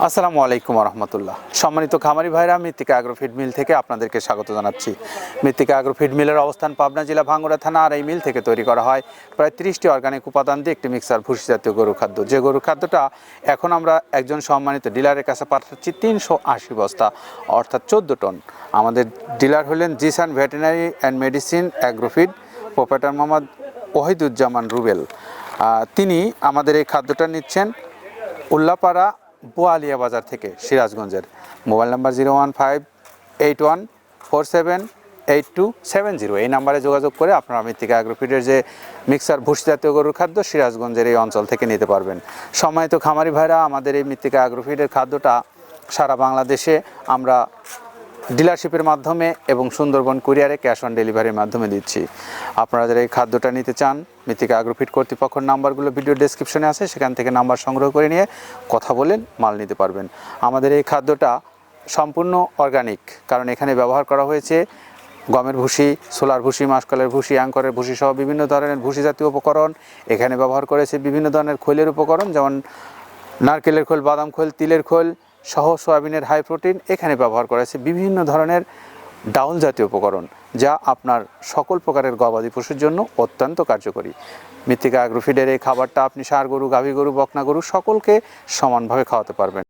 আসসালামু আলাইকুম রহমতুল্লাহ। সম্মানিত খামারি ভাইরা, মৃত্তিকা অ্যাগ্রো ফিড মিল থেকে আপনাদেরকে স্বাগত জানাচ্ছি। মৃত্তিকা অ্যাগ্রো ফিড মিলের অবস্থান পাবনা জেলা ভাঙ্গুড়া থানা। আর এই মিল থেকে তৈরি করা হয় প্রায় 30টি অর্গানিক উপাদান দিয়ে একটি মিক্সার ভুসি জাতীয় গরুর খাদ্য। যে গরুর খাদ্যটা এখন আমরা একজন সম্মানিত ডিলারের কাছে পাঠাচ্ছি 380 বস্তা, অর্থাৎ 14 টন। আমাদের ডিলার হলেন Zisan veterinary and medicine agro feed, proprietor Mohammad Ohiduzzaman Rubel. তিনি আমাদের এই খাদ্যটা নিচ্ছেন উল্লাপাড়া বোয়ালিয়া বাজার থেকে, সিরাজগঞ্জের। Mobile number 01581478270। এই নাম্বারে যোগাযোগ করে আপনারা মৃত্তিকা অ্যাগ্রো ফিডের যে মিক্সার ভুসি জাতীয় গরুর খাদ্য সিরাজগঞ্জের এই অঞ্চল থেকে নিতে পারবেন। সম্মানিত খামারি ভাইরা, আমাদের এই মৃত্তিকা অ্যাগ্রো ফিডের খাদ্যটা সারা বাংলাদেশে আমরা ডিলারশিপের মাধ্যমে এবং সুন্দরবন কুরিয়ারে ক্যাশ অন ডেলিভারির মাধ্যমে দিচ্ছি। আপনারা যারা এই খাদ্যটা নিতে চান, মৃত্তিকা অ্যাগ্রো ফিড কর্তৃপক্ষের নাম্বারগুলো ভিডিও ডেসক্রিপশনে আছে, সেখান থেকে নাম্বার সংগ্রহ করে নিয়ে কথা বলেন মাল নিতে পারবেন। আমাদের এই খাদ্যটা সম্পূর্ণ অর্গানিক, কারণ এখানে ব্যবহার করা হয়েছে গমের ভুসি, সোলার ভুসি, মাসকলের ভুসি, অ্যাঙ্করের ভুসি সহ বিভিন্ন ধরনের ভুসি জাতীয় উপকরণ। এখানে ব্যবহার করেছে বিভিন্ন ধরনের খৈলের উপকরণ, যেমন নারকেলের খোল, বাদাম খোল, তিলের খোল সহ সয়াবিনের হাই প্রোটিন। এখানে ব্যবহার করেছে বিভিন্ন ধরনের ডাউল জাতীয় উপকরণ, যা আপনার সকল প্রকারের গবাদি পশুর জন্য অত্যন্ত কার্যকরী। মৃত্তিকা অ্যাগ্রো ফিডের এই খাবারটা আপনি ষাঁড় গরু, গাভী গরু, বকনা গরু সকলকে সমানভাবে খাওয়াতে পারবেন।